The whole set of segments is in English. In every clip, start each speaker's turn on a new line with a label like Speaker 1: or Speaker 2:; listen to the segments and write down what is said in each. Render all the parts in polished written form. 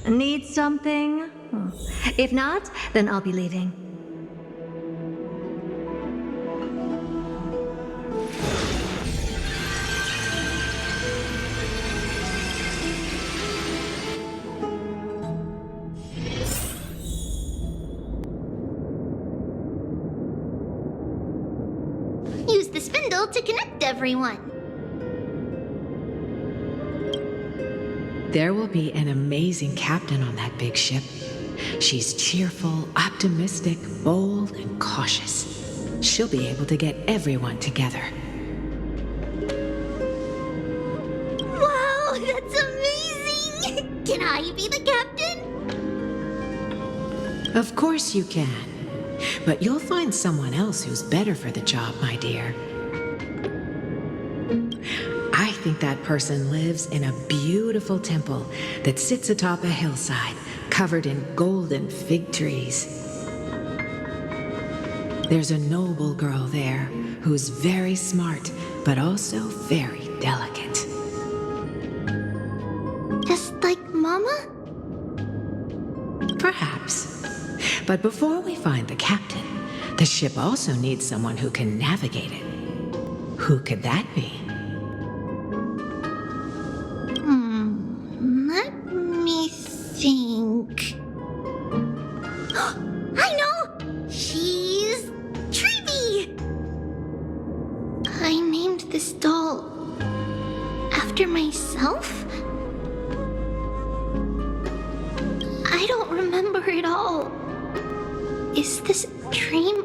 Speaker 1: Need something? If not, then I'll be leaving.
Speaker 2: Use the spindle to connect everyone.
Speaker 3: There will be an amazing captain on that big ship. She's cheerful, optimistic, bold, and cautious. She'll be able to get everyone together.
Speaker 2: Wow, that's amazing! Can I be the captain?
Speaker 3: Of course you can. But you'll find someone else who's better for the job, my dear. I think that person lives in a beautiful temple that sits atop a hillside covered in golden fig trees. There's a noble girl there who's very smart, but also very delicate.
Speaker 2: Just like Mama?
Speaker 3: Perhaps. But before we find the captain, the ship also needs someone who can navigate it. Who could that be?
Speaker 2: Let me think. I know! She's Trivy! I named this doll after myself? I don't remember it all. Is this a dream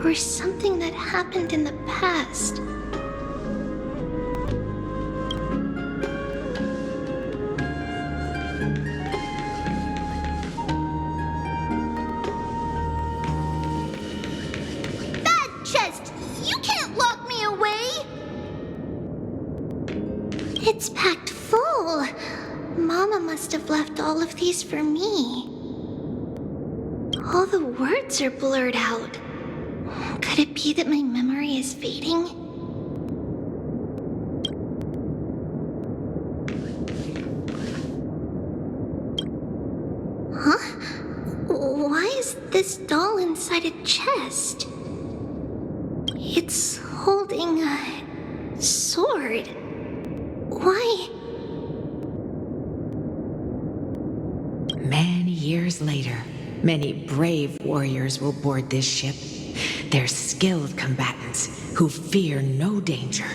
Speaker 2: or something that happened in the past? That chest! You can't lock me away! It's packed full. Mama must have left all of these for me. All the words are blurred out. Could it be that my memory is fading? Huh? Why is this doll inside a chest? It's holding a sword. Why?
Speaker 3: Many years later, many brave warriors will board this ship. They're skilled combatants who fear no danger.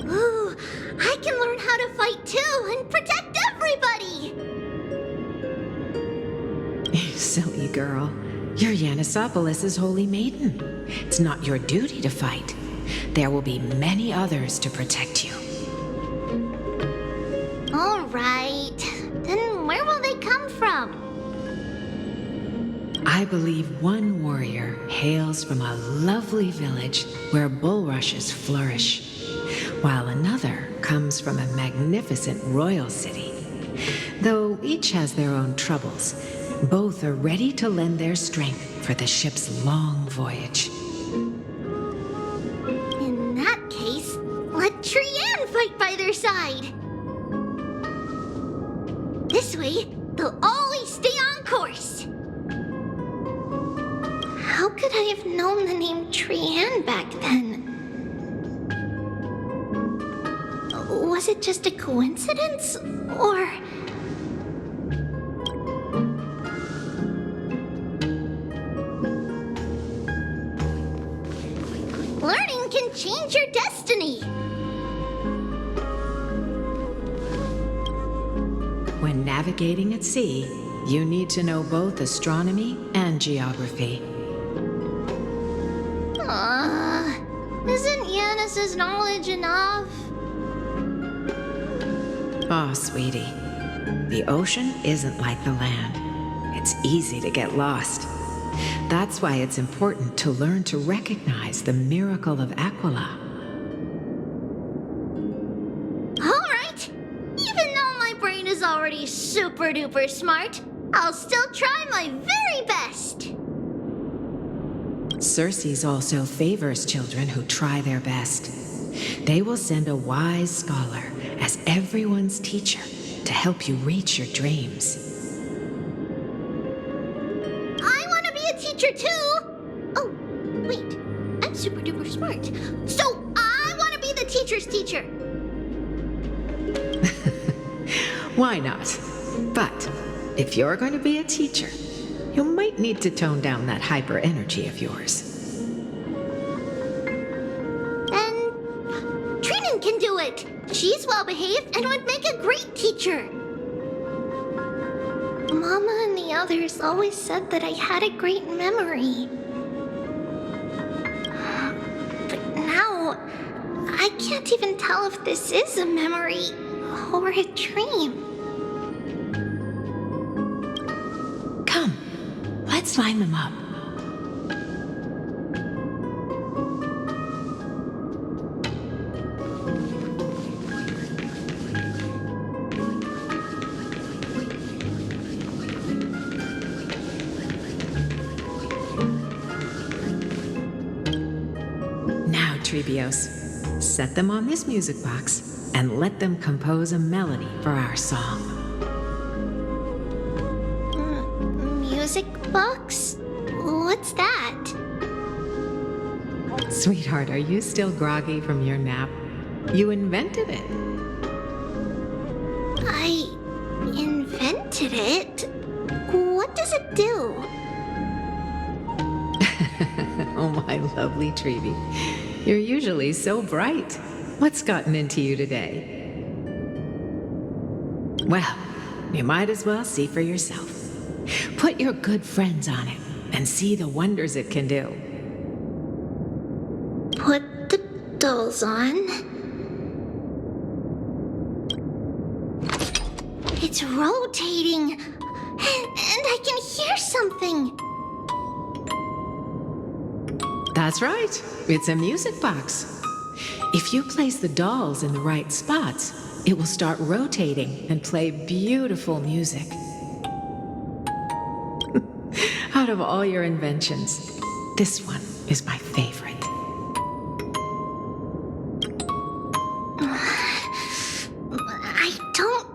Speaker 2: Ooh, I can learn how to fight too and protect everybody!
Speaker 3: Silly girl. You're Yanisopoulos' holy maiden. It's not your duty to fight. There will be many others to protect you.
Speaker 2: All right. Then where will they come from?
Speaker 3: I believe one warrior hails from a lovely village where bulrushes flourish, while another comes from a magnificent royal city. Though each has their own troubles, both are ready to lend their strength for the ship's long voyage.
Speaker 2: In that case, let Trianne fight by their side. This way, they'll always stay on course. How could I have known the name Trianne back then? Was it just a coincidence, or... Learning can change your destiny.
Speaker 3: When navigating at sea, you need to know both astronomy and geography.
Speaker 2: Isn't Yanis's knowledge enough?
Speaker 3: Oh, sweetie, the ocean isn't like the land. It's easy to get lost. That's why it's important to learn to recognize the miracle of Aquila.
Speaker 2: All right. Even though my brain is already super duper smart, I'll still try my very best.
Speaker 3: Circe also favors children who try their best. They will send a wise scholar as everyone's teacher to help you reach your dreams.
Speaker 2: I want to be a teacher too! Oh, wait. I'm super duper smart. So I want to be the teacher's teacher.
Speaker 3: Why not? But if you're going to be a teacher, you might need to tone down that hyper energy of yours.
Speaker 2: And Trianne can do it. She's well behaved and would make a great teacher. Mama and the others always said that I had a great memory. But now, I can't even tell if this is a memory or a dream.
Speaker 3: Come, let's line them up. Now, Trebios, set them on this music box and let them compose a melody for our song.
Speaker 2: Music box? What's that?
Speaker 3: Sweetheart, are you still groggy from your nap? You invented it.
Speaker 2: I invented it? What does it do?
Speaker 3: Oh, my lovely Trevi. You're usually so bright. What's gotten into you today? Well, you might as well see for yourself. Put your good friends on it and see the wonders it can do.
Speaker 2: Put the dolls on. It's rotating. And I can hear something.
Speaker 3: That's right. It's a music box. If you place the dolls in the right spots, it will start rotating and play beautiful music. Out of all your inventions, this one is my favorite.
Speaker 2: I don't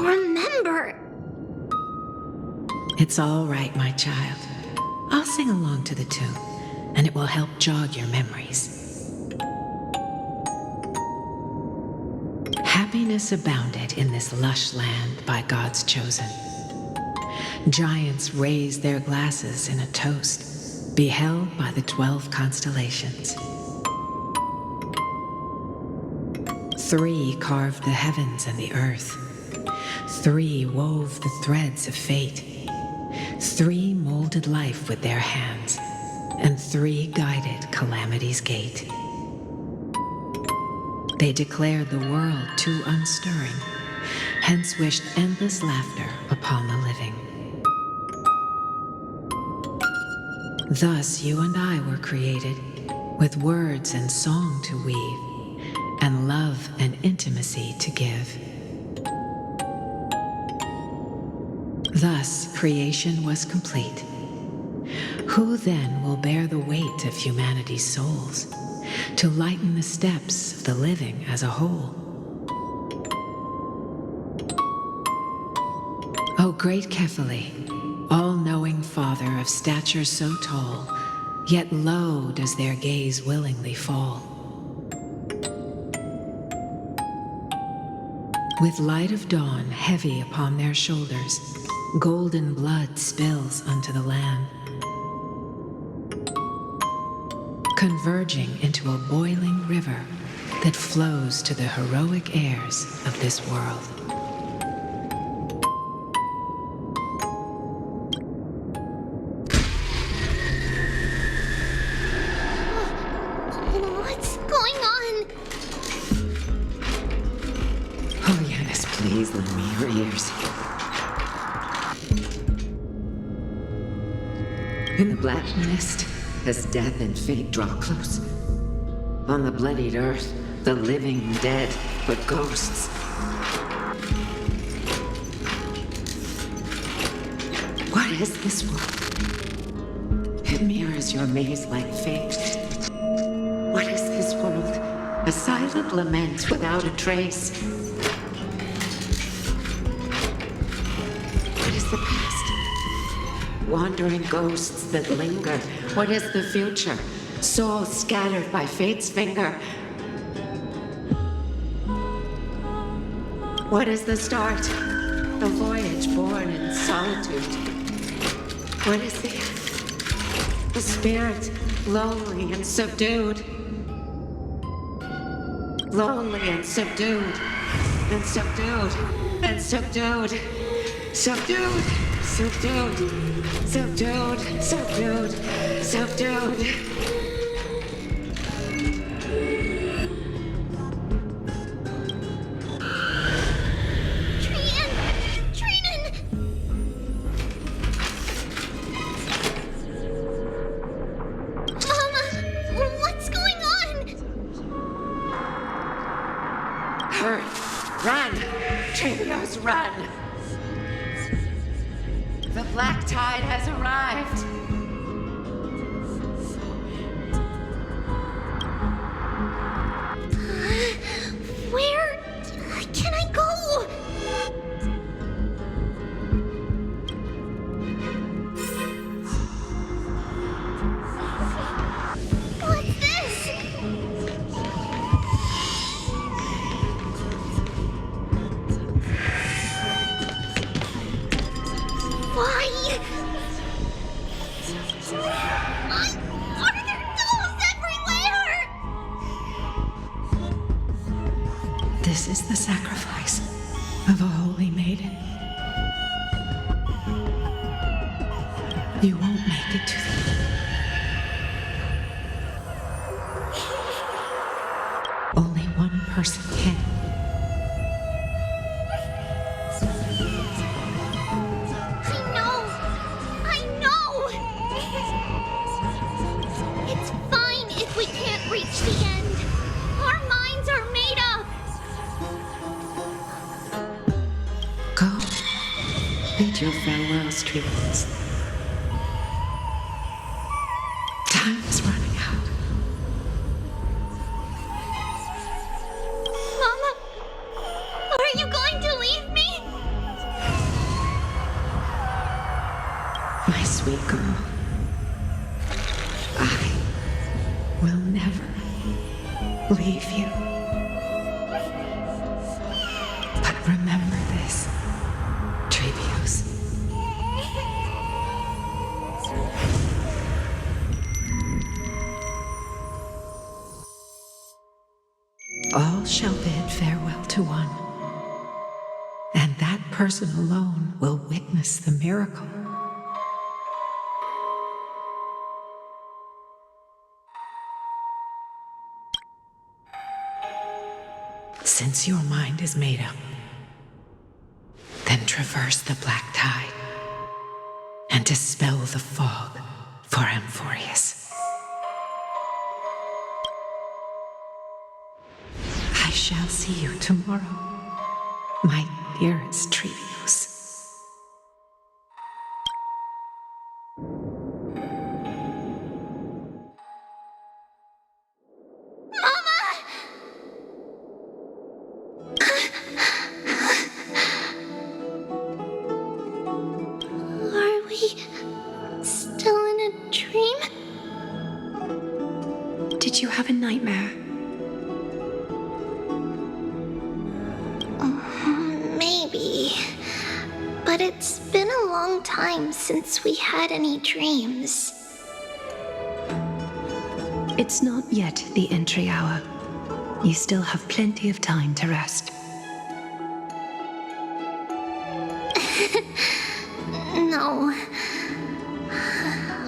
Speaker 2: remember.
Speaker 3: It's all right, my child. I'll sing along to the tune, and it will help jog your memories. Happiness abounded in this lush land by God's chosen. Giants raised their glasses in a toast, beheld by the 12 constellations. 3 carved the heavens and the earth. 3 wove the threads of fate. 3 molded life with their hands, and 3 guided calamity's gate. They declared the world too unstirring, hence wished endless laughter upon the living. Thus you and I were created, with words and song to weave, and love and intimacy to give. Thus creation was complete. Who then will bear the weight of humanity's souls, to lighten the steps of the living as a whole? O great Kephale, all-knowing Father of stature so tall, yet low does their gaze willingly fall. With light of dawn heavy upon their shoulders, golden blood spills unto the land, converging into a boiling river that flows to the heroic heirs of this world.
Speaker 2: What's going on?
Speaker 3: Oh yes, please lend me your ears. In the black mist, as death and fate draw close, on the bloodied earth, the living dead but ghosts. What is this world? It mirrors your maze-like fate. What is this world? A silent lament without a trace. the past? Wandering ghosts that linger. What is the future? Souls scattered by fate's finger. What is the start? A voyage born in solitude. What is the end? A spirit, lonely and subdued. Lonely and subdued. And subdued. And subdued. Subdued. Subdued. Subdued. Subdued. Subdued. Run! Trivios, run! The black tide has arrived!
Speaker 2: Where can I go? What's this? Why? Why are there dolls everywhere?
Speaker 3: This is the sacrifice of a holy maiden. You won't make it to the end. Only one person can.
Speaker 2: I know! It's fine if we can't reach the end. Our minds are made up.
Speaker 3: Go. Bid your farewells, Trians. Time is running out.
Speaker 2: Mama, are you going to leave me?
Speaker 3: My sweet girl, I will never leave you. But remember this, Trevios. All shall bid farewell to one, and that person alone will witness the miracle. Since your mind is made up, then traverse the black tide and dispel the fog for Amphorius. I shall see you tomorrow, my dearest Trevios.
Speaker 2: Are we still in a dream?
Speaker 1: Did you have a nightmare?
Speaker 2: Maybe. But it's been a long time since we had any dreams.
Speaker 1: It's not yet the entry hour. You still have plenty of time to rest.
Speaker 2: No.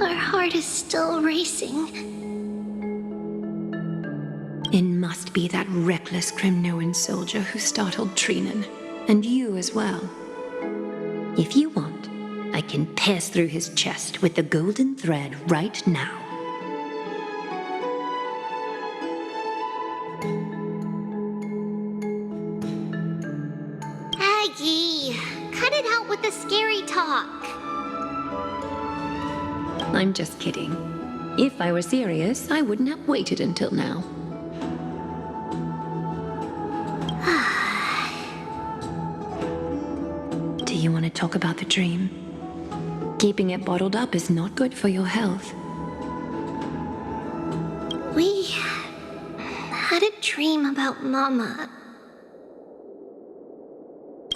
Speaker 2: Our heart is still racing.
Speaker 1: It must be that reckless Kremnoan soldier who startled Trinan, and you as well. If you want, I can pierce through his chest with the golden thread right now.
Speaker 2: Aggie, cut it out with the scary talk.
Speaker 1: I'm just kidding. If I were serious, I wouldn't have waited until now. Do you want to talk about the dream. Keeping it bottled up is not good for your health.
Speaker 2: We had a dream about Mama.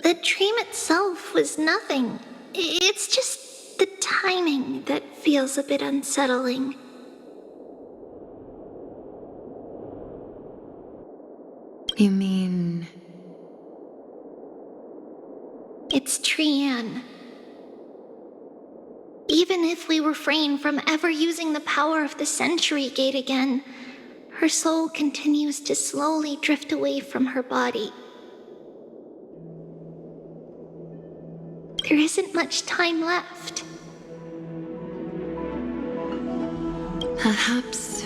Speaker 2: The dream itself was nothing. It's just the timing that feels a bit unsettling.
Speaker 1: You mean...
Speaker 2: It's Trianne. Even if we refrain from ever using the power of the Century Gate again, her soul continues to slowly drift away from her body. There isn't much time left.
Speaker 1: Perhaps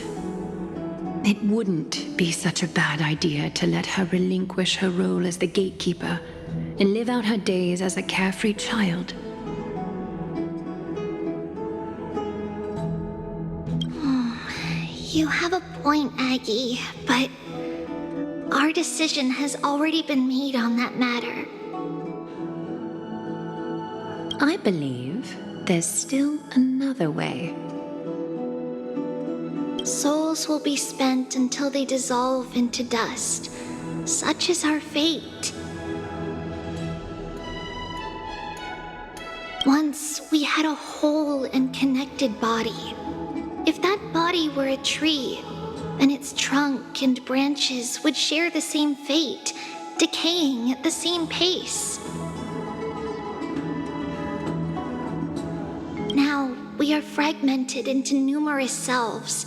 Speaker 1: it wouldn't be such a bad idea to let her relinquish her role as the gatekeeper and live out her days as a carefree child.
Speaker 2: You have a point, Aggie, but our decision has already been made on that matter.
Speaker 1: I believe there's still another way.
Speaker 2: Souls will be spent until they dissolve into dust. Such is our fate. Once we had a whole and connected body. If that body were a tree, then its trunk and branches would share the same fate, decaying at the same pace. Now, we are fragmented into numerous selves.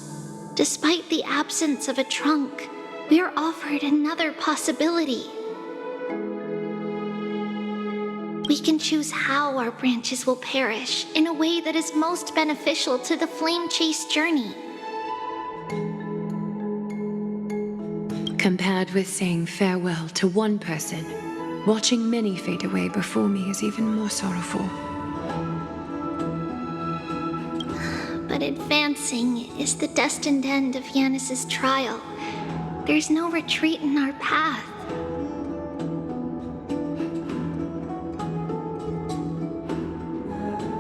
Speaker 2: Despite the absence of a trunk, we are offered another possibility. We can choose how our branches will perish in a way that is most beneficial to the flame chase journey.
Speaker 1: Compared with saying farewell to one person, watching many fade away before me is even more sorrowful.
Speaker 2: But advancing is the destined end of Yanis's trial. There's no retreat in our path.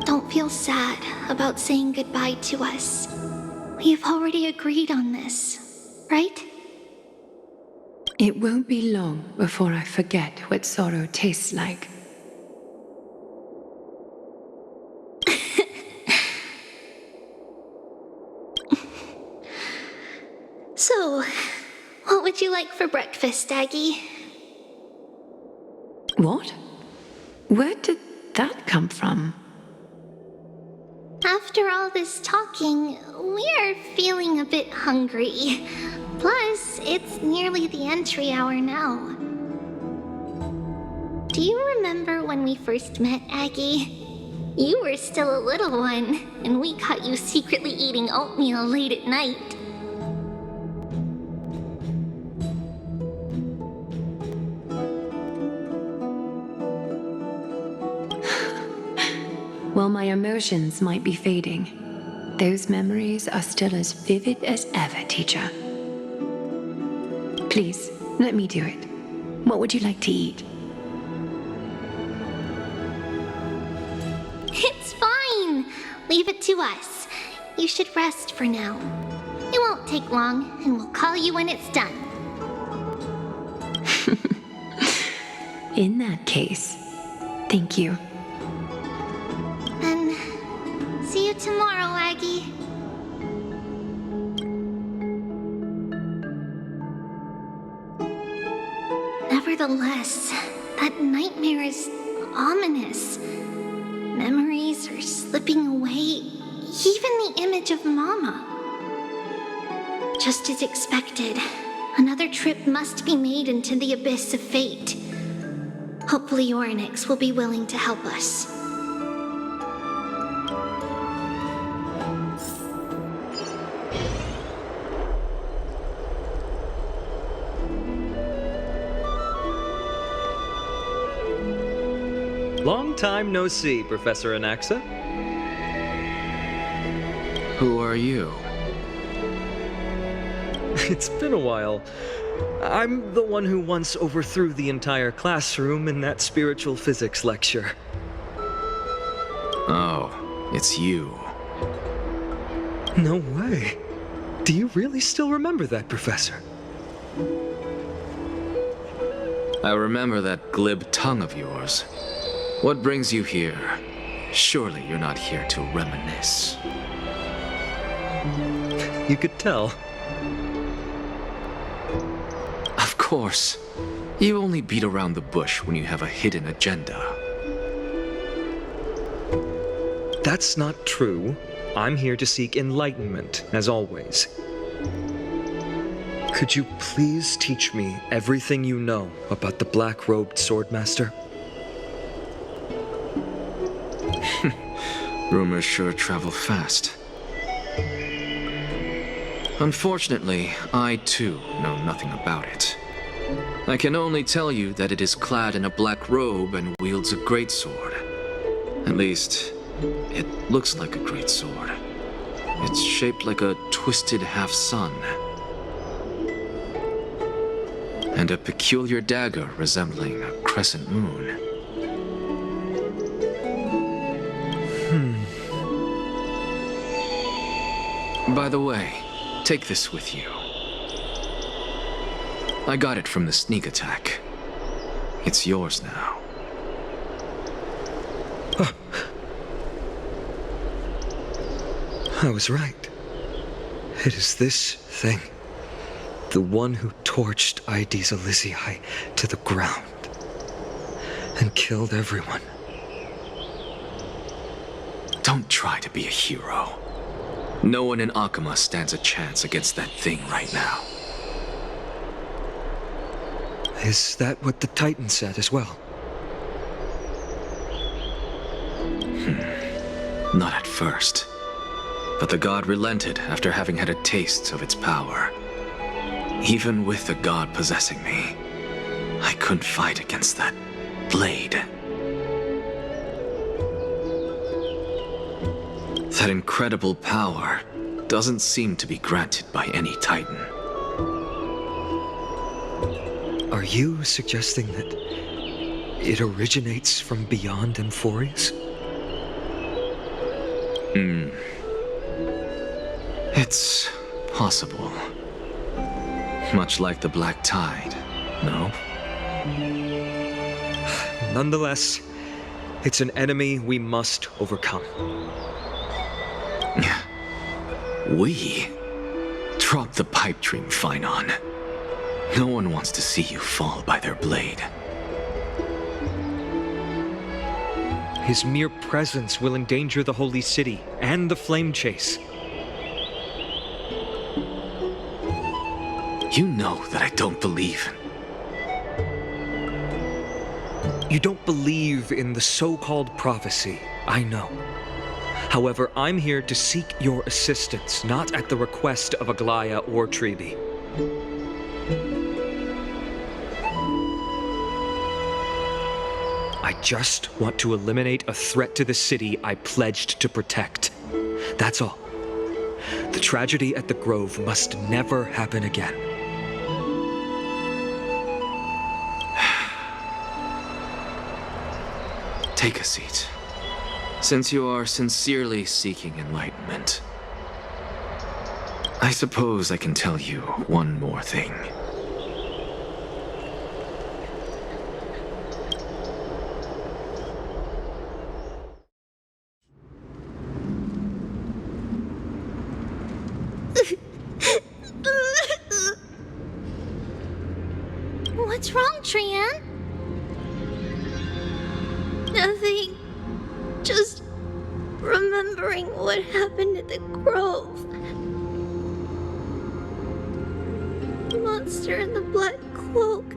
Speaker 2: Don't feel sad about saying goodbye to us. We have already agreed on this, right?
Speaker 1: It won't be long before I forget what sorrow tastes like.
Speaker 2: So, what would you like for breakfast, Aggie?
Speaker 1: What? Where did that come from?
Speaker 2: After all this talking, we are feeling a bit hungry. Plus, it's nearly the entry hour now. Do you remember when we first met, Aggie? You were still a little one, and we caught you secretly eating oatmeal late at night.
Speaker 1: While my emotions might be fading, those memories are still as vivid as ever, teacher. Please, let me do it. What would you like to eat?
Speaker 2: It's fine. Leave it to us. You should rest for now. It won't take long, and we'll call you when it's done.
Speaker 1: In that case, thank you.
Speaker 2: Then, see you tomorrow, Aggie. Nevertheless, that nightmare is ominous. Memories are slipping away, even the image of Mama. Just as expected, another trip must be made into the abyss of fate. Hopefully Orynyx will be willing to help us.
Speaker 4: Long time no see, Professor Anaxa.
Speaker 5: Who are you?
Speaker 4: It's been a while. I'm the one who once overthrew the entire classroom in that spiritual physics lecture.
Speaker 5: Oh, it's you.
Speaker 4: No way. Do you really still remember that, Professor?
Speaker 5: I remember that glib tongue of yours. What brings you here? Surely you're not here to reminisce.
Speaker 4: You could tell.
Speaker 5: Of course. You only beat around the bush when you have a hidden agenda.
Speaker 4: That's not true. I'm here to seek enlightenment, as always. Could you please teach me everything you know about the black-robed swordmaster?
Speaker 5: Rumors sure travel fast. Unfortunately, I too know nothing about it. I can only tell you that it is clad in a black robe and wields a greatsword. At least, it looks like a greatsword. It's shaped like a twisted half-sun. And a peculiar dagger resembling a crescent moon. By the way, take this with you. I got it from the sneak attack. It's yours now.
Speaker 4: I was right. It is this thing. The one who torched Aedes Elysiae to the ground and killed everyone.
Speaker 5: Don't try to be a hero. No one in Akama stands a chance against that thing right now.
Speaker 4: Is that what the Titan said as well?
Speaker 5: Not at first. But the god relented after having had a taste of its power. Even with the god possessing me, I couldn't fight against that blade. That incredible power doesn't seem to be granted by any Titan.
Speaker 4: Are you suggesting that it originates from beyond Amphorius?
Speaker 5: It's possible. Much like the Black Tide, no?
Speaker 4: Nonetheless, it's an enemy we must overcome.
Speaker 5: We? Drop the pipe dream, Phainon. No one wants to see you fall by their blade.
Speaker 4: His mere presence will endanger the Holy City and the Flame Chase.
Speaker 5: You know that I don't believe.
Speaker 4: You don't believe in the so-called prophecy, I know. However, I'm here to seek your assistance, not at the request of Aglaya or Tribi. I just want to eliminate a threat to the city I pledged to protect. That's all. The tragedy at the Grove must never happen again.
Speaker 5: Take a seat. Since you are sincerely seeking enlightenment, I suppose I can tell you one more thing.
Speaker 2: What's wrong, Trianne? Nothing. Just remembering what happened at the Grove. The monster in the black cloak.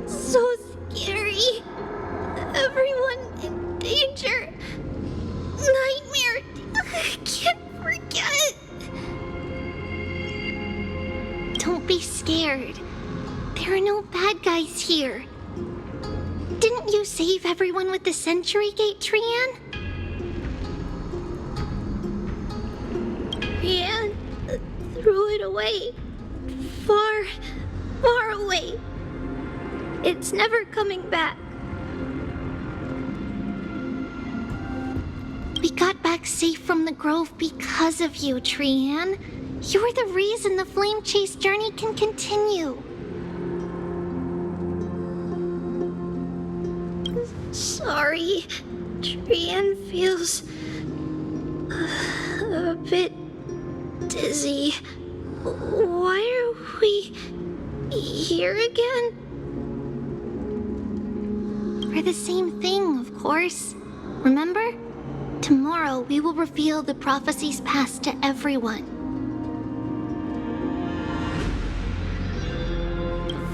Speaker 2: So scary. Everyone in danger. Nightmare. I can't forget. Don't be scared. There are no bad guys here. Didn't you save everyone with the Century Gate, Trianne? Trianne threw it away. Far, far away. It's never coming back. We got back safe from the grove because of you, Trianne. You're the reason the flame chase journey can continue. Sorry, Trianne feels a bit dizzy. Why are we here again? For the same thing, of course. Remember? Tomorrow we will reveal the prophecies past to everyone.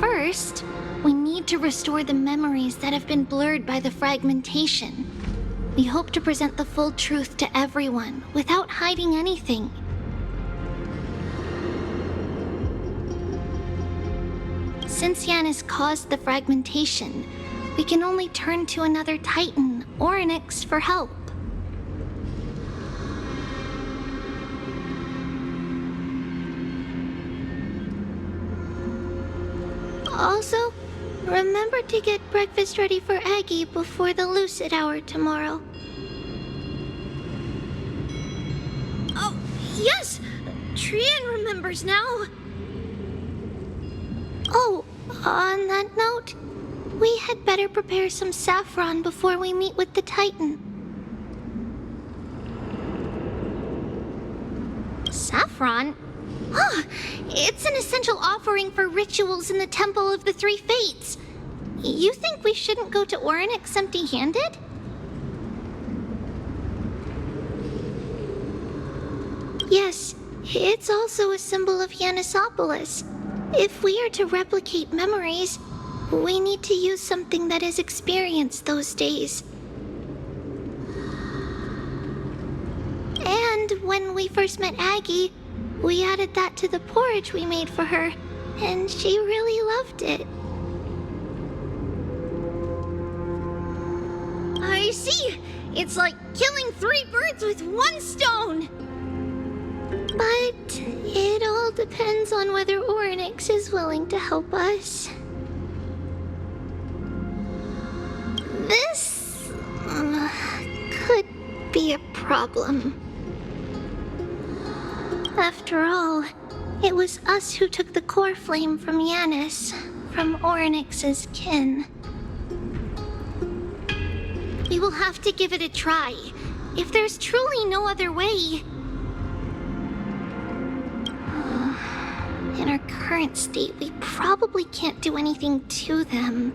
Speaker 2: First, we need to restore the memories that have been blurred by the fragmentation. We hope to present the full truth to everyone without hiding anything. Since Yanis caused the fragmentation, we can only turn to another Titan, Orynyx, for help. Also, remember to get breakfast ready for Aggie before the lucid hour tomorrow. Oh, yes! Trianne remembers now! Oh, on that note, we had better prepare some saffron before we meet with the Titan. Saffron? Oh, it's an essential offering for rituals in the Temple of the Three Fates. You think we shouldn't go to Orynyx empty-handed? Yes, it's also a symbol of Yanisopolis. If we are to replicate memories, we need to use something that has experienced those days. And when we first met Aggie, we added that to the porridge we made for her, and she really loved it. I see! It's like killing 3 birds with 1 stone! But it all depends on whether Orynyx is willing to help us. This could be a problem. After all, it was us who took the core flame from Yanis, from Orynyx's kin. We will have to give it a try, if there's truly no other way. In our current state, we probably can't do anything to them.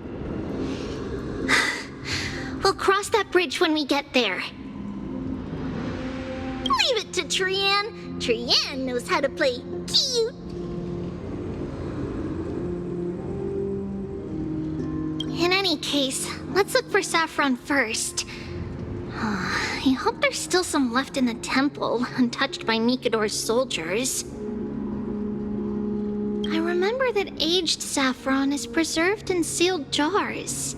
Speaker 2: We'll cross that bridge when we get there. Leave it to Trianne. Trianne knows how to play cute. In any case, let's look for saffron first. I hope there's still some left in the temple, untouched by Nikador's soldiers. I remember that aged saffron is preserved in sealed jars.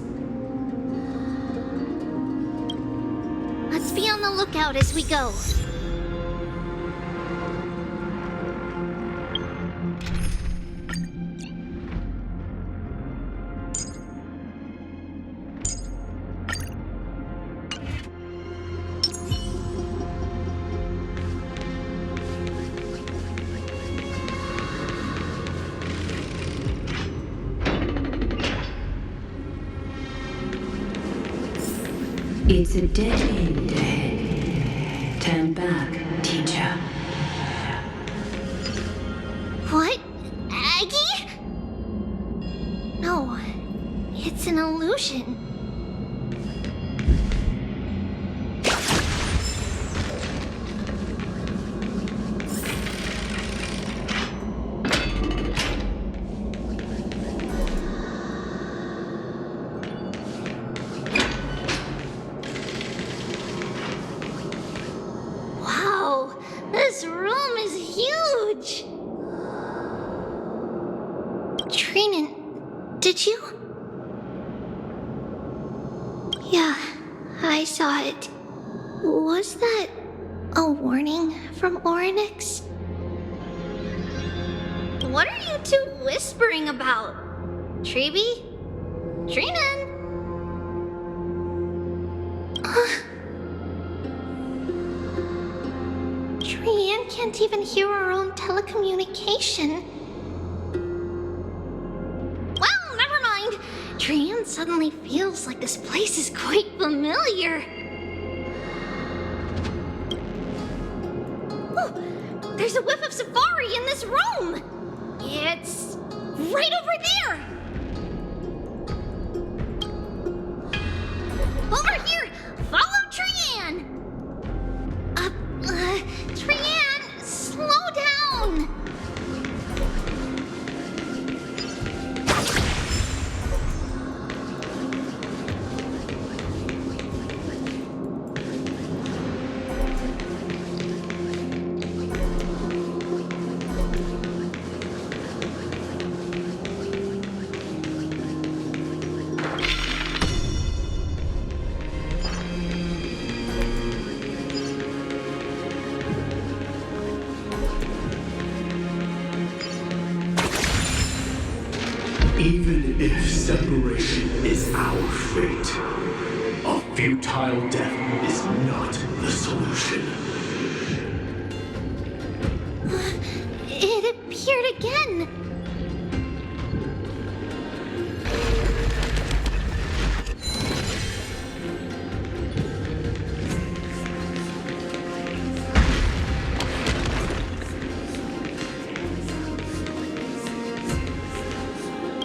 Speaker 2: Let's be on the lookout as we go.
Speaker 1: It's a dead end ahead. Turn back, teacher.
Speaker 2: What? Aggie? No, it's an illusion. This room is huge! Trianne, did you? Yeah, I saw it. Was that a warning from Orynyx? What are you two whispering about? Treeby? Trianne? Trianne can't even hear our own telecommunication. Well, never mind. Trianne suddenly feels like this place is quite familiar. Oh, there's a whiff of safari in this room. It's right over there. Over here! Follow Trianne! Trianne, slow down!
Speaker 6: Even if separation is our fate, a futile death is not the solution.
Speaker 2: It appeared again.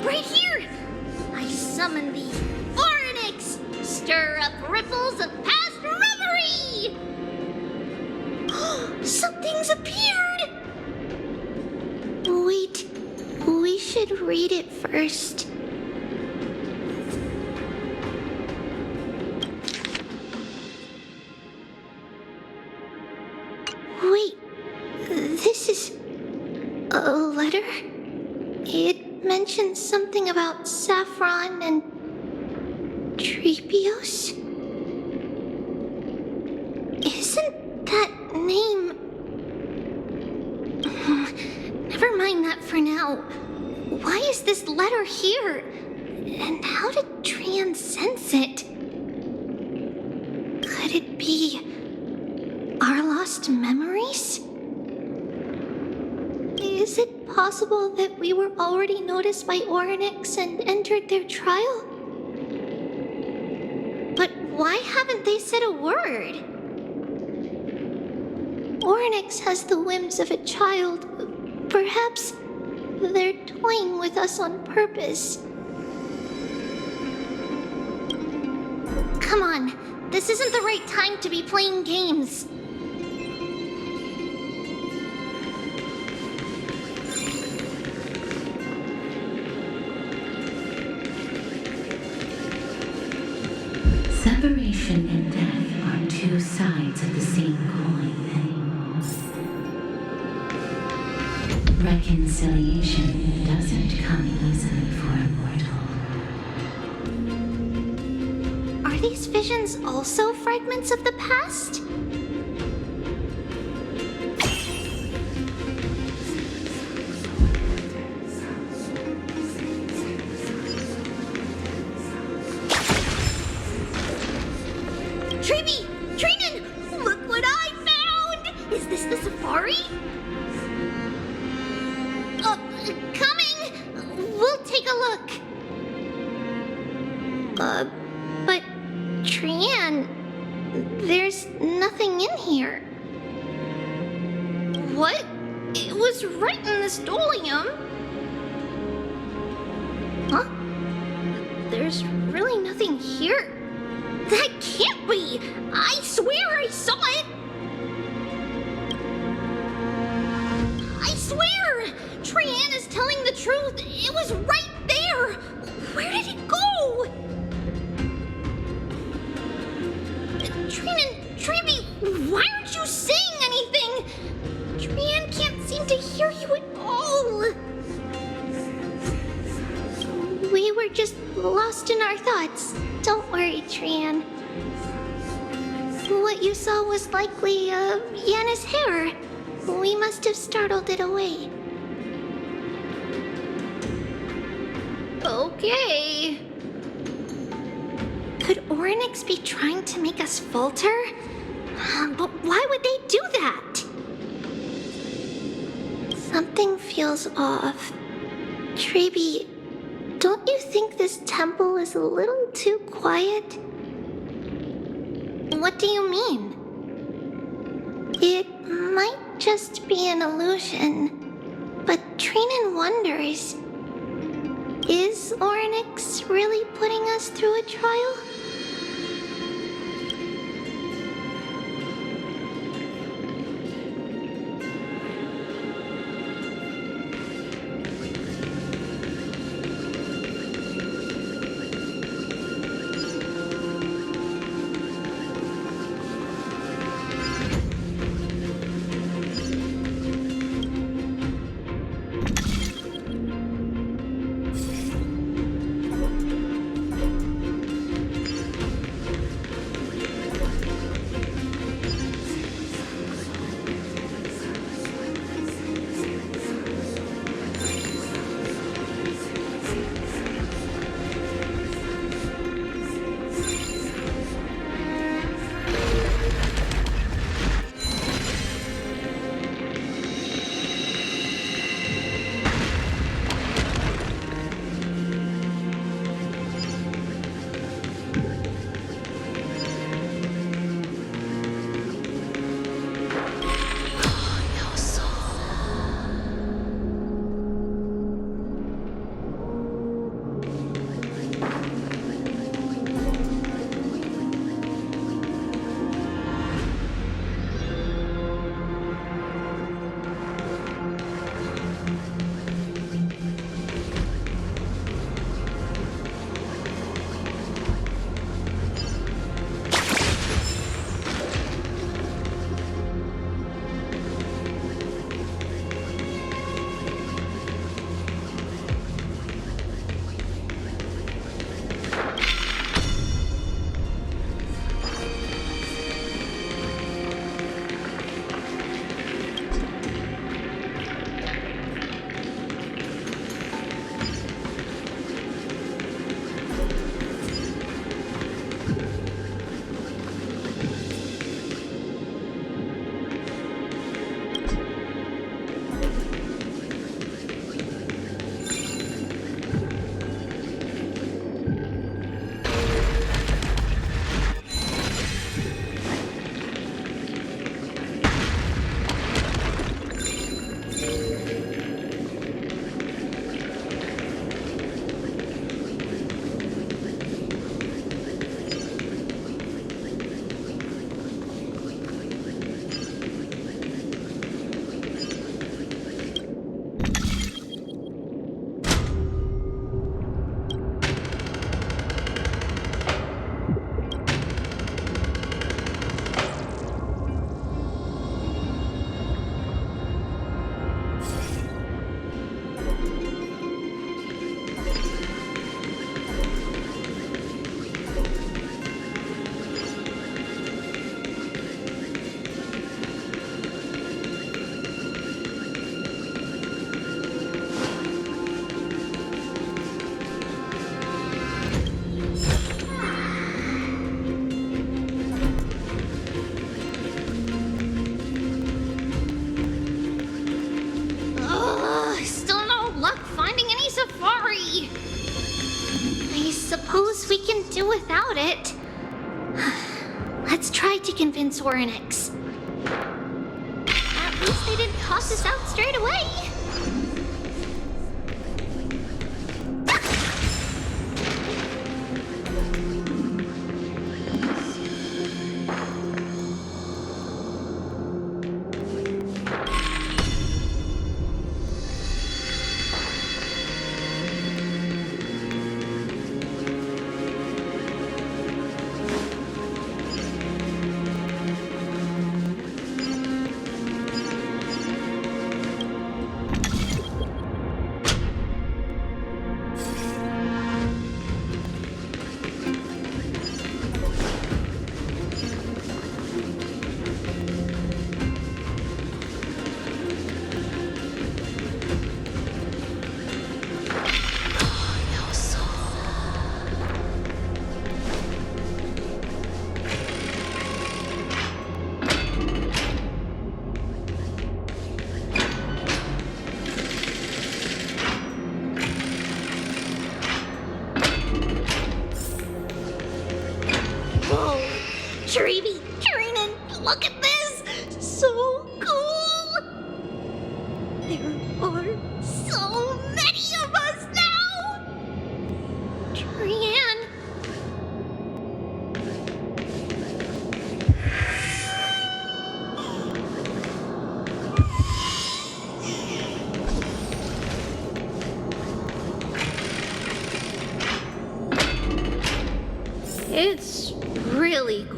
Speaker 2: Right here! I summon the Oryx! Stir up ripples of past reverie! Something's appeared! Wait, we should read it first. Wait, this is a letter? It mentions something about Saffron and Trepios. Isn't that name... Never mind that for now. Why is this letter here? And how did Trianne sense it? Could it be our lost memories? Is it possible that we were already noticed by Oryx and entered their trial? But why haven't they said a word? Oryx has the whims of a child. Perhaps they're toying with us on purpose. Come on, this isn't the right time to be playing games.
Speaker 7: Separation and death are two sides of the same coin. Reconciliation doesn't come easily for a mortal.
Speaker 2: Are these visions also fragments of the past? Trevi! Trinan! Look what I found! Is this the safari? Coming! We'll take a look. But Trianne, there's nothing in here. What? It was right in the stolium. Huh? There's really nothing here. That can't be! I swear I saw it! I swear! Trianne is telling the truth. It was right there. Where did it go? Trinan, Trevi, why aren't you saying anything? Trianne can't seem to hear you at all. We were just lost in our thoughts. Don't worry, Trianne. What you saw was likely, Yanna's hair. We must have startled it away. Okay. Could Oryx be trying to make us falter? But why would they do that? feels off. Treeby, don't you think this temple is a little too quiet? What do you mean? It might just be an illusion, but Trianne wonders, is Orynyx really putting us through a trial? Suppose we can do without it. Let's try to convince Orynyx. At least they didn't toss us out straight away.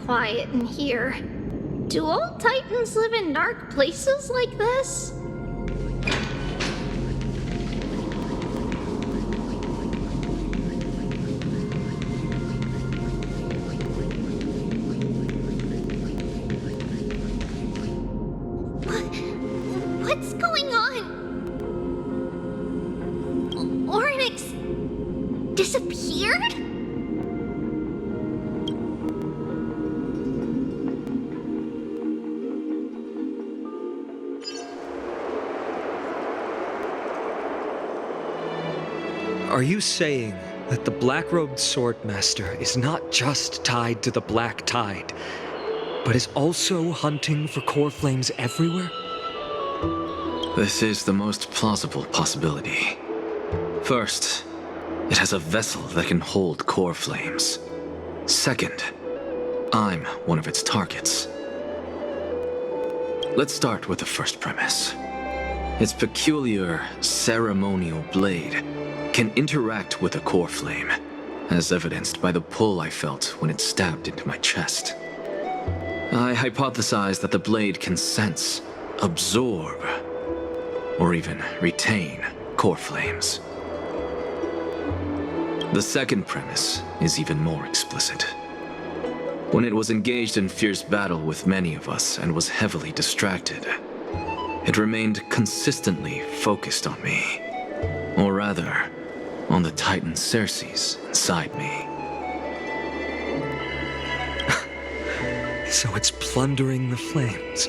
Speaker 2: quiet in here. Do all Titans live in dark places like this? What's going on? Oryx disappeared?
Speaker 4: Are you saying that the black-robed swordmaster is not just tied to the Black Tide, but is also hunting for core flames everywhere?
Speaker 5: This is the most plausible possibility. First, it has a vessel that can hold core flames. Second, I'm one of its targets. Let's start with the first premise. Its peculiar ceremonial blade can interact with a core flame, as evidenced by the pull I felt when it stabbed into my chest. I hypothesized that the blade can sense, absorb, or even retain core flames. The second premise is even more explicit. When it was engaged in fierce battle with many of us and was heavily distracted, it remained consistently focused on me. Or rather, on the Titan Circes inside me.
Speaker 4: So it's plundering the flames.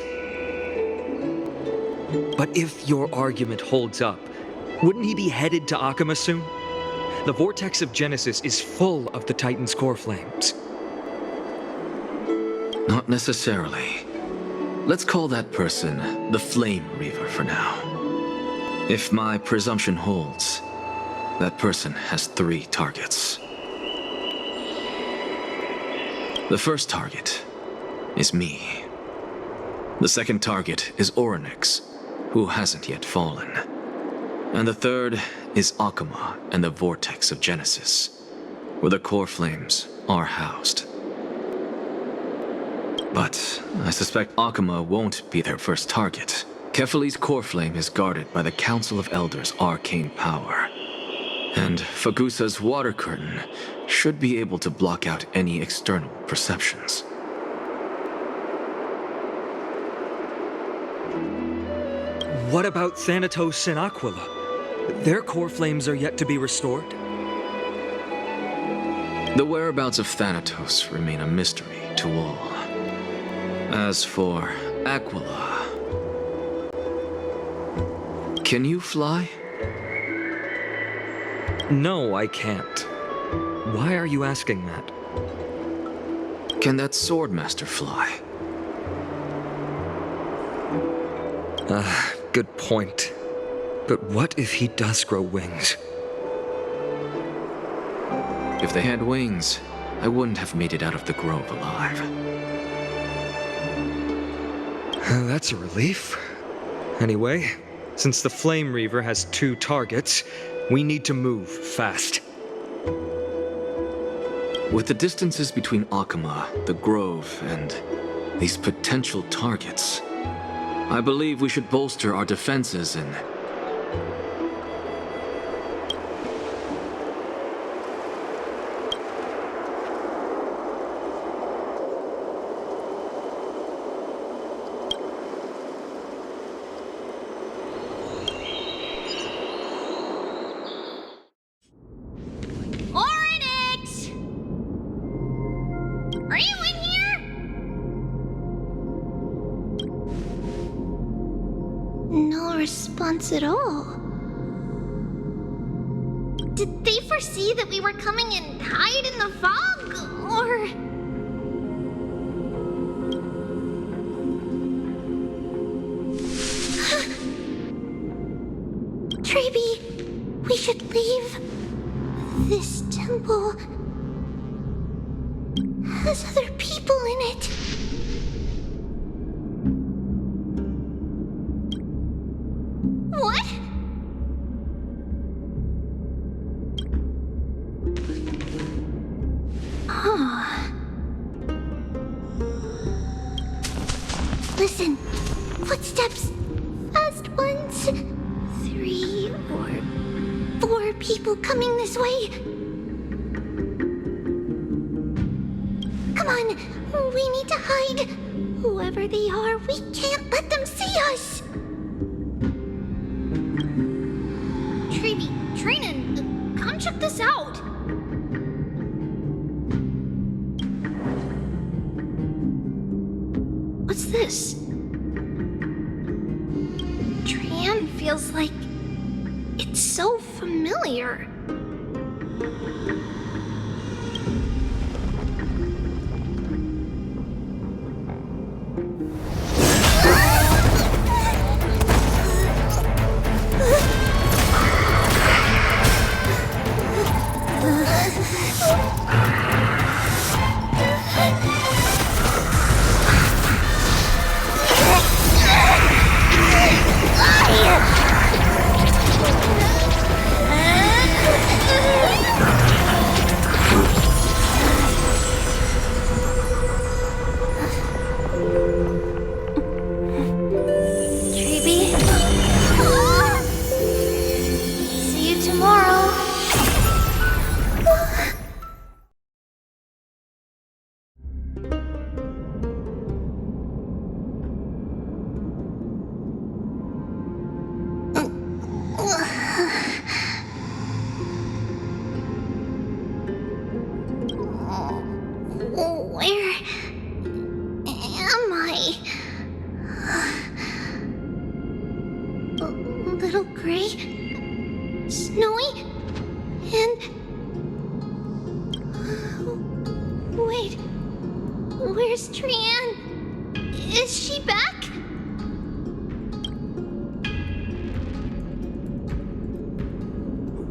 Speaker 4: But if your argument holds up, wouldn't he be headed to Akama soon? The vortex of Genesis is full of the Titan's core flames.
Speaker 5: Not necessarily. Let's call that person the Flame Reaver for now. If my presumption holds, that person has 3 targets. The first target is me. The second target is Oryx, who hasn't yet fallen. And the third is Akama and the Vortex of Genesis, where the core flames are housed. But I suspect Akama won't be their first target. Kefali's core flame is guarded by the Council of Elders' arcane power. And Fagusa's water curtain should be able to block out any external perceptions.
Speaker 4: What about Thanatos and Aquila? Their core flames are yet to be restored.
Speaker 5: The whereabouts of Thanatos remain a mystery to all. As for Aquila, can you fly?
Speaker 4: No, I can't. Why are you asking that?
Speaker 5: Can that Swordmaster fly?
Speaker 4: Good point. But what if he does grow wings?
Speaker 5: If they had wings, I wouldn't have made it out of the grove alive.
Speaker 4: That's a relief. Anyway, since the Flame Reaver has 2 targets, we need to move fast.
Speaker 5: With the distances between Akama, the grove, and these potential targets, I believe we should bolster our defenses and...
Speaker 2: Oryx! Are you in here? No response at all. Did they foresee that we were coming and hide in the fog, or... Treeby, we should leave. This temple has other people in it. What? footsteps. Fast ones. 3 or 4 people coming this way. Come on, we need to hide. Whoever they are, we can't let them see us. Trianne, come check this out. What's this? Trianne feels like it's so familiar. See you tomorrow. Where am I? Little gray, snowy, and wait, where's Trianne? Is she back?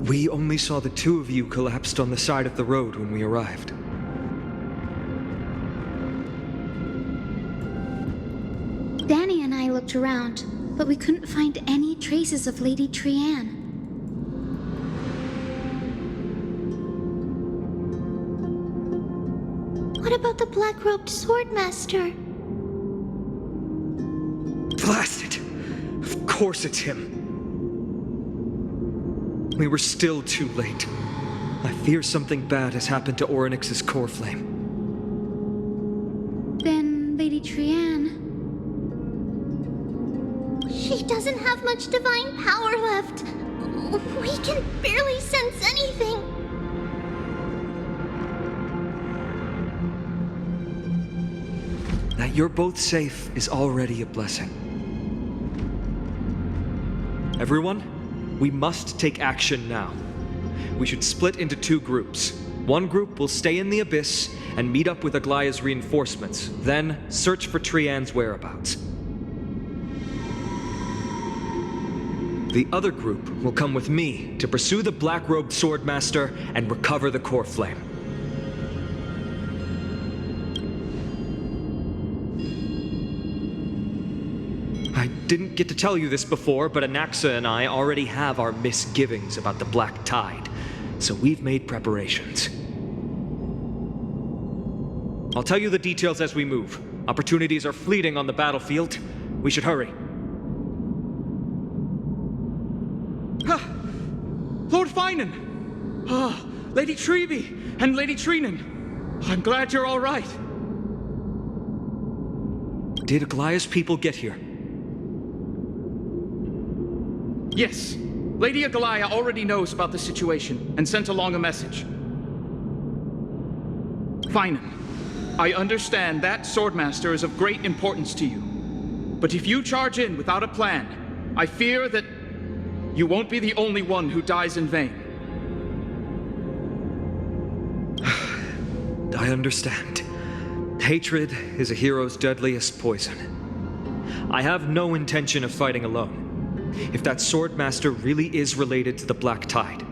Speaker 4: We only saw the 2 of you collapsed on the side of the road when we arrived.
Speaker 8: Danny and I looked around, but we couldn't find any traces of Lady Trianne.
Speaker 2: What about the black-robed swordmaster?
Speaker 4: Blast it! Of course it's him. We were still too late. I fear something bad has happened to Orynyx's core flame.
Speaker 8: Then Lady Trianne...
Speaker 2: She doesn't have much divine power left. We can barely sense anything.
Speaker 4: That you're both safe is already a blessing. Everyone, we must take action now. We should split into 2 groups. One group will stay in the Abyss and meet up with Aglaya's reinforcements, then search for Trianne's whereabouts. The other group will come with me to pursue the black-robed swordmaster and recover the core flame. I didn't get to tell you this before, but Anaxa and I already have our misgivings about the Black Tide, so we've made preparations. I'll tell you the details as we move. Opportunities are fleeting on the battlefield. We should hurry.
Speaker 9: Lord Finan! Ah, Lady Trebe and Lady Trianne. I'm glad you're all right.
Speaker 4: Did Aglaya's people get here?
Speaker 9: Yes. Lady Aglaya already knows about the situation and sent along a message. Finan, I understand that Swordmaster is of great importance to you. But if you charge in without a plan, I fear that you won't be the only one who dies in vain.
Speaker 4: I understand. Hatred is a hero's deadliest poison. I have no intention of fighting alone. If that Swordmaster really is related to the Black Tide,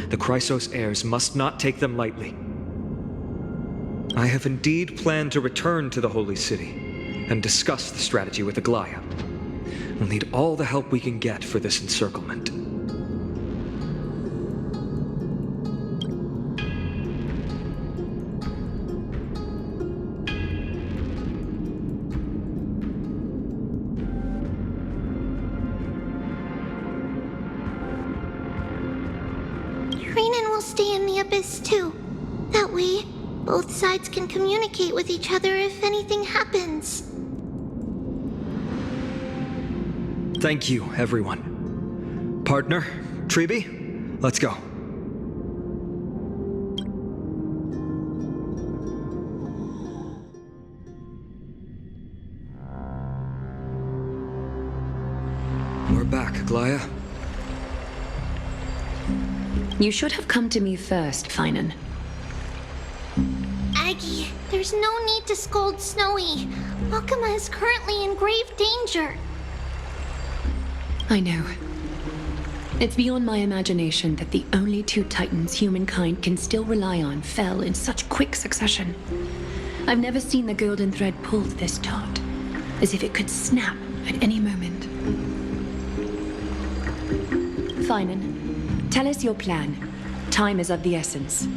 Speaker 4: the Chrysos heirs must not take them lightly. I have indeed planned to return to the Holy City and discuss the strategy with Aglaya. We'll need all the help we can get for this encirclement.
Speaker 2: I'll stay in the abyss too. That way, both sides can communicate with each other if anything happens.
Speaker 4: Thank you, everyone. Partner, Treeby, let's go. We're back, Glaya.
Speaker 1: You should have come to me first, Finan.
Speaker 2: Aggie, there's no need to scold Snowy. Akuma is currently in grave danger.
Speaker 1: I know. It's beyond my imagination that the only two titans humankind can still rely on fell in such quick succession. I've never seen the golden thread pulled this taut, as if it could snap at any moment. Finan, tell us your plan. Time is of the essence.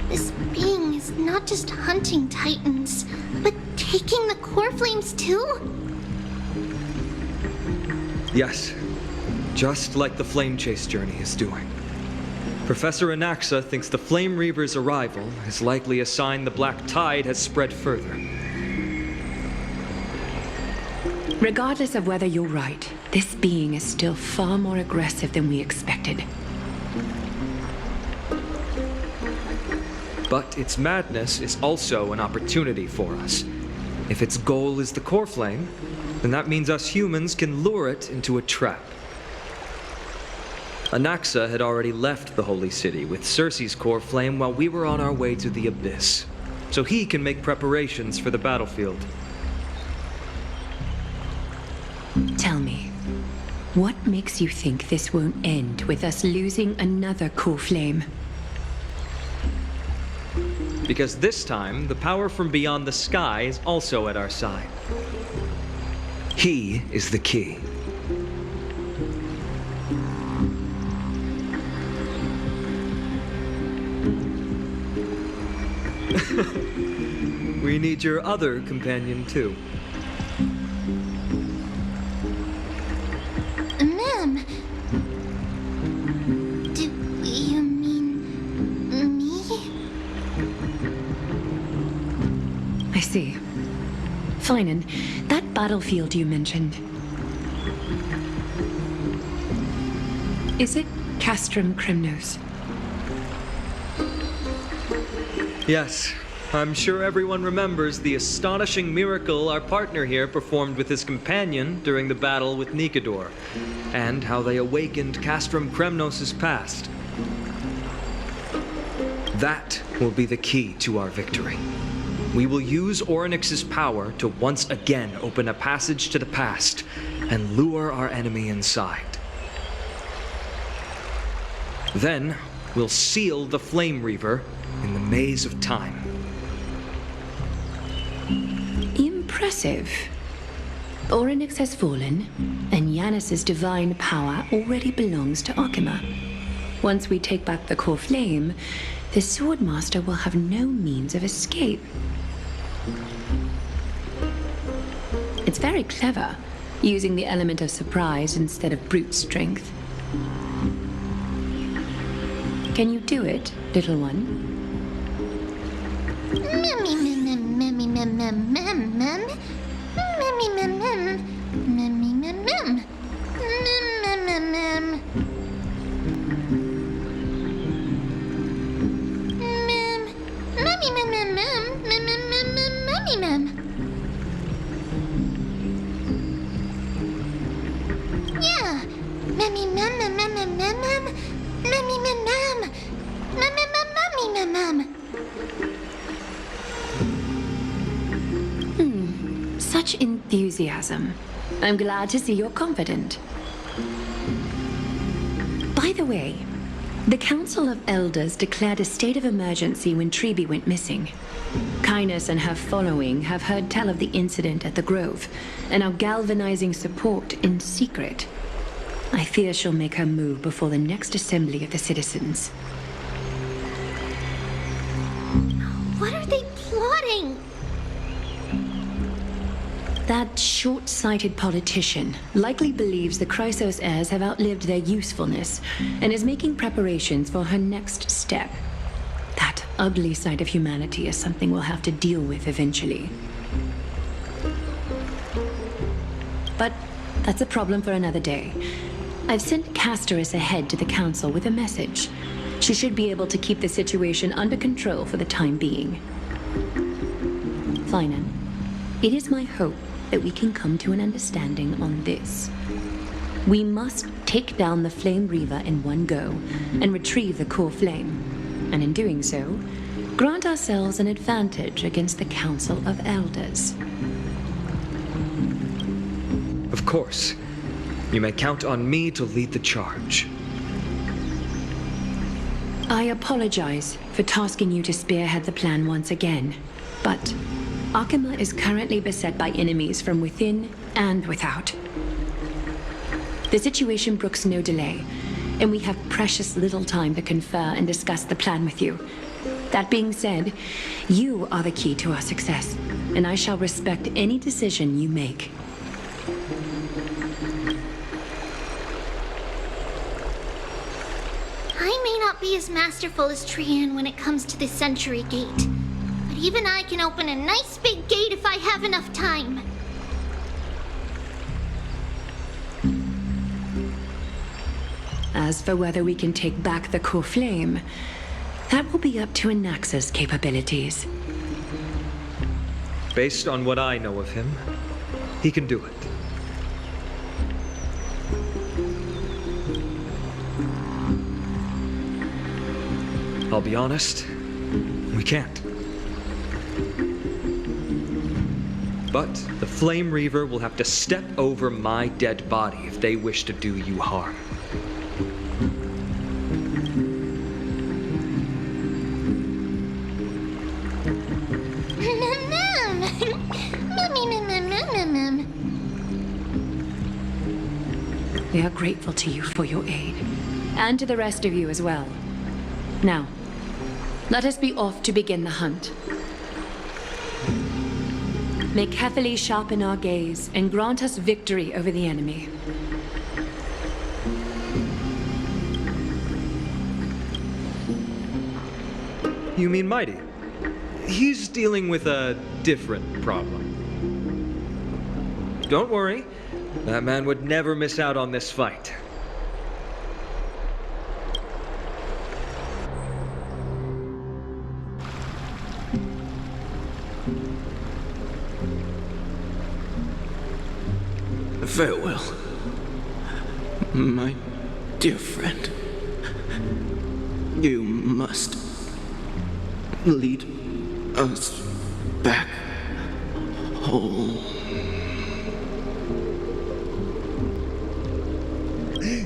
Speaker 2: This being is not just hunting titans, but taking the core flames too?
Speaker 4: Yes, just like the Flame Chase journey is doing. Professor Anaxa thinks the Flame Reaver's arrival is likely a sign the Black Tide has spread further.
Speaker 1: Regardless of whether you're right, this being is still far more aggressive than we expected.
Speaker 4: But its madness is also an opportunity for us. If its goal is the core flame, then that means us humans can lure it into a trap. Anaxa had already left the Holy City with Cersei's core flame while we were on our way to the Abyss, so he can make preparations for the battlefield.
Speaker 1: Tell me, what makes you think this won't end with us losing another core flame?
Speaker 4: Because this time, the power from beyond the sky is also at our side. He is the key. We need your other companion, too.
Speaker 2: Ma'am. Do you mean me?
Speaker 1: I see. Finan, that battlefield you mentioned. Is it Castrum Crimnos?
Speaker 4: Yes, I'm sure everyone remembers the astonishing miracle our partner here performed with his companion during the battle with Nikador, and how they awakened Castrum Kremnos' past. That will be the key to our victory. We will use Orynyx's power to once again open a passage to the past and lure our enemy inside. Then, we'll seal the Flame Reaver in the maze of time.
Speaker 1: Impressive. Orynyx has fallen, and Yanis's divine power already belongs to Akuma. Once we take back the core flame, the Swordmaster will have no means of escape. It's very clever, using the element of surprise instead of brute strength. Can you do it, little one? Such enthusiasm. I'm glad to see you're confident. By the way, the Council of Elders declared a state of emergency when Treeby went missing. Kynus and her following have heard tell of the incident at the Grove and are galvanizing support in secret. I fear she'll make her move before the next assembly of the citizens.
Speaker 2: What are they plotting?
Speaker 1: That short-sighted politician likely believes the Chrysos heirs have outlived their usefulness and is making preparations for her next step. That ugly side of humanity is something we'll have to deal with eventually. But that's a problem for another day. I've sent Castorus ahead to the council with a message. She should be able to keep the situation under control for the time being. Trianne, it is my hope that we can come to an understanding on this. We must take down the Flame Reaver in one go and retrieve the core flame, and in doing so, grant ourselves an advantage against the Council of Elders.
Speaker 4: Of course. You may count on me to lead the charge.
Speaker 1: I apologize for tasking you to spearhead the plan once again, but Akima is currently beset by enemies from within and without. The situation brooks no delay, and we have precious little time to confer and discuss the plan with you. That being said, you are the key to our success, and I shall respect any decision you make.
Speaker 2: I may not be as masterful as Trianne when it comes to the Century Gate, but even I can open a nice big gate if I have enough time.
Speaker 1: As for whether we can take back the core flame, that will be up to Anaxa's capabilities.
Speaker 4: Based on what I know of him, he can do it. I'll be honest, we can't. But the Flame Reaver will have to step over my dead body if they wish to do you harm.
Speaker 1: We are grateful to you for your aid, and to the rest of you as well. Now, let us be off to begin the hunt. May Cathali sharpen our gaze and grant us victory over the enemy.
Speaker 4: You mean Mighty? He's dealing with a different problem. Don't worry, that man would never miss out on this fight.
Speaker 6: Farewell, my dear friend. You must lead us back home.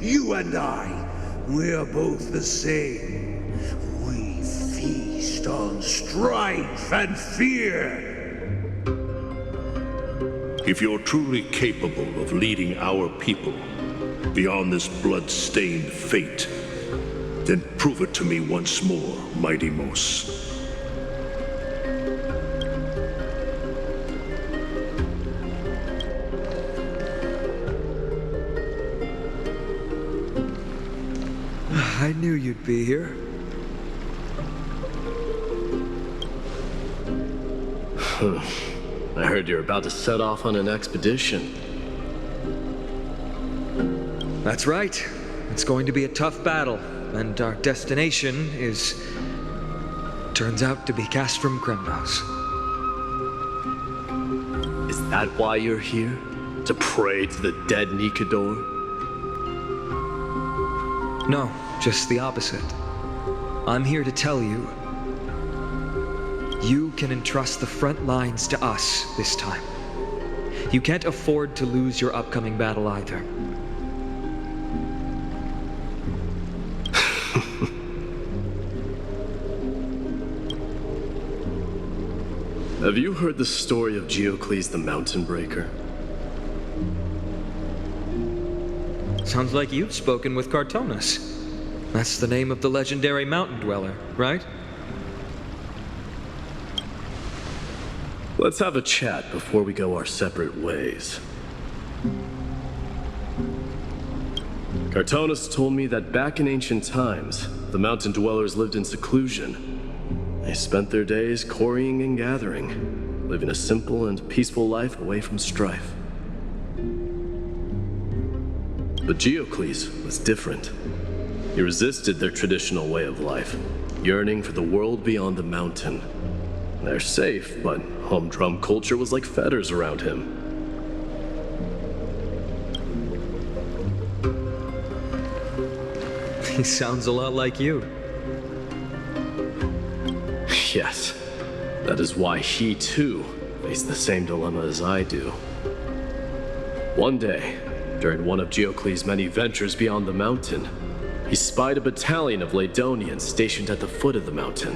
Speaker 10: You and I, we're both the same. We feast on strife and fear.
Speaker 6: If you're truly capable of leading our people beyond this blood-stained fate, then prove it to me once more, Mighty Mos.
Speaker 4: I knew you'd be here.
Speaker 11: I heard you're about to set off on an expedition.
Speaker 4: That's right. It's going to be a tough battle, and our destination turns out to be Castrum Kremnos.
Speaker 11: Is that why you're here? To pray to the dead Nikador?
Speaker 4: No, just the opposite. I'm here to tell you, you can entrust the front lines to us this time. You can't afford to lose your upcoming battle either.
Speaker 11: Have you heard the story of Geocles the Mountain Breaker?
Speaker 4: Sounds like you've spoken with Cartonus. That's the name of the legendary mountain dweller, right?
Speaker 11: Let's have a chat before we go our separate ways. Cartonus told me that back in ancient times, the mountain dwellers lived in seclusion. They spent their days quarrying and gathering, living a simple and peaceful life away from strife. But Geocles was different. He resisted their traditional way of life, yearning for the world beyond the mountain. They're safe, but humdrum culture was like fetters around him.
Speaker 4: He sounds a lot like you.
Speaker 11: Yes, that is why he too faced the same dilemma as I do. One day, during one of Geocles' many ventures beyond the mountain, he spied a battalion of Ladonians stationed at the foot of the mountain.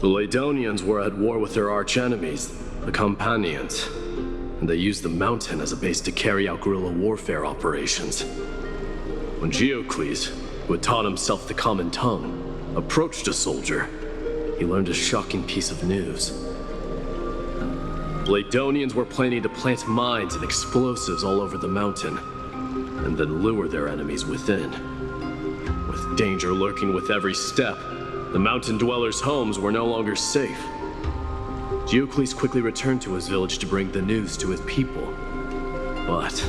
Speaker 11: The Ladonians were at war with their arch-enemies, the Companions, and they used the mountain as a base to carry out guerrilla warfare operations. When Geocles, who had taught himself the common tongue, approached a soldier, he learned a shocking piece of news. The Ladonians were planning to plant mines and explosives all over the mountain, and then lure their enemies within. With danger lurking with every step, the mountain dwellers' homes were no longer safe. Geocles quickly returned to his village to bring the news to his people. But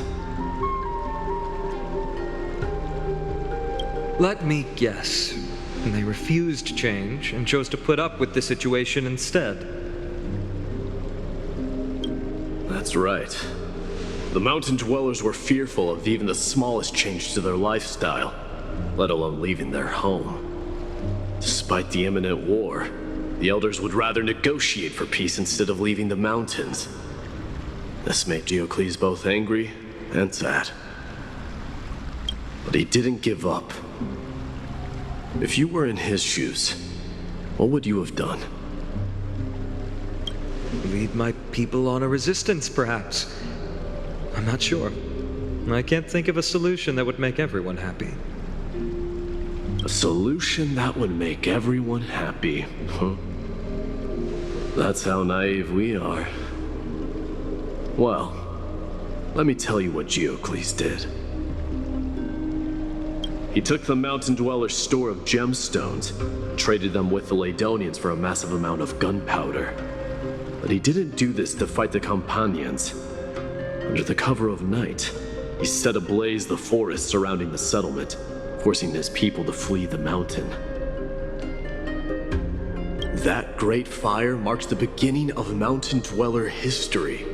Speaker 4: Let me guess. They refused change and chose to put up with the situation instead.
Speaker 11: that's right. The mountain dwellers were fearful of even the smallest change to their lifestyle, let alone leaving their home. Despite the imminent war, the elders would rather negotiate for peace instead of leaving the mountains. This made Geocles both angry and sad. But he didn't give up. If you were in his shoes, what would you have done?
Speaker 4: Lead my people on a resistance, perhaps. I'm not sure. I can't think of a solution that would make everyone happy.
Speaker 11: A solution that would make everyone happy, huh? That's how naive we are. Well, let me tell you what Geocles did. He took the mountain dwellers' store of gemstones, traded them with the Ladonians for a massive amount of gunpowder. But he didn't do this to fight the Companions. Under the cover of night, he set ablaze the forest surrounding the settlement, forcing his people to flee the mountain. That great fire marked the beginning of mountain dweller history.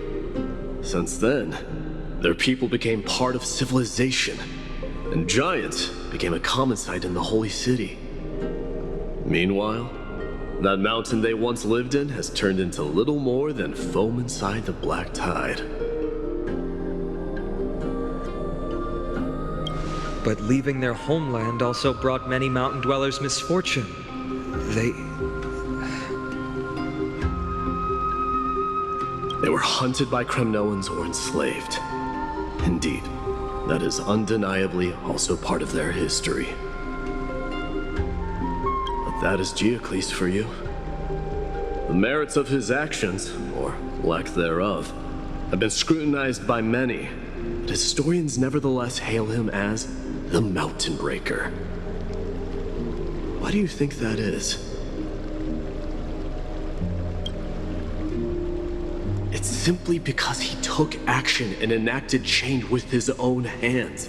Speaker 11: Since then, their people became part of civilization, and giants became a common sight in the holy city. Meanwhile, that mountain they once lived in has turned into little more than foam inside the black tide.
Speaker 4: But leaving their homeland also brought many mountain dwellers misfortune.
Speaker 11: They were hunted by Kremnoans or enslaved. Indeed, that is undeniably also part of their history. But that is Geocles for you. The merits of his actions, or lack thereof, have been scrutinized by many, but historians nevertheless hail him as the Mountain Breaker. Why do you think that is? It's simply because he took action and enacted change with his own hands.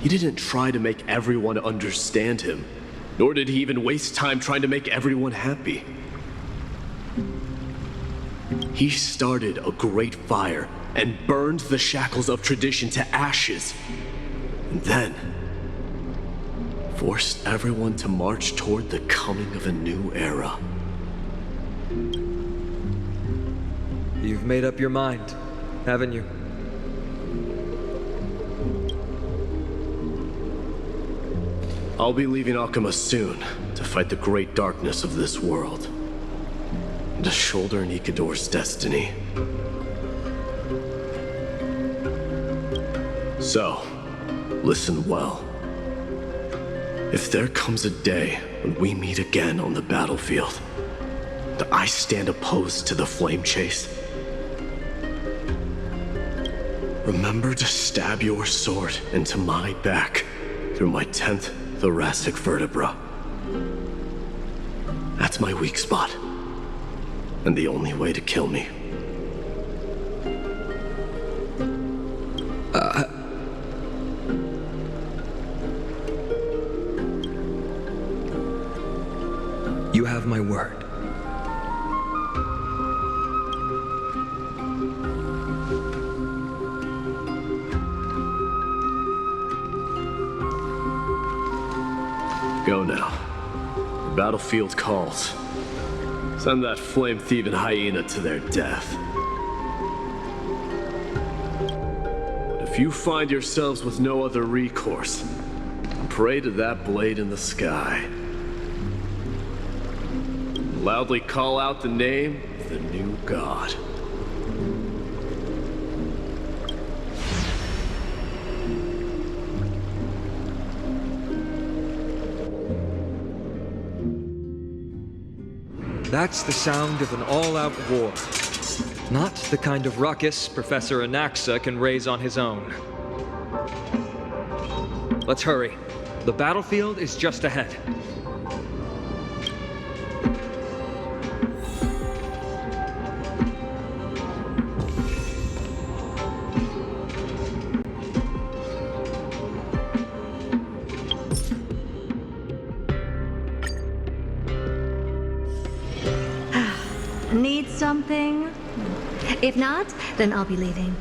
Speaker 11: He didn't try to make everyone understand him, nor did he even waste time trying to make everyone happy. He started a great fire and burned the shackles of tradition to ashes, and then forced everyone to march toward the coming of a new era.
Speaker 4: You've made up your mind, haven't you?
Speaker 11: I'll be leaving Akama soon to fight the great darkness of this world, and to shoulder Nikador's destiny. So, listen well. If there comes a day when we meet again on the battlefield, Do I stand opposed to the flame chase? Remember to stab your sword into my back through my 10th thoracic vertebra. That's my weak spot, and the only way to kill me.
Speaker 4: You have my word.
Speaker 11: Go now. The battlefield calls. Send that flame-thieving hyena to their death. But if you find yourselves with no other recourse, pray to that blade in the sky. Loudly call out the name of the new god.
Speaker 4: That's the sound of an all-out war. Not the kind of ruckus Professor Anaxa can raise on his own. Let's hurry. The battlefield is just ahead.
Speaker 12: Need something? If not, then I'll be leaving.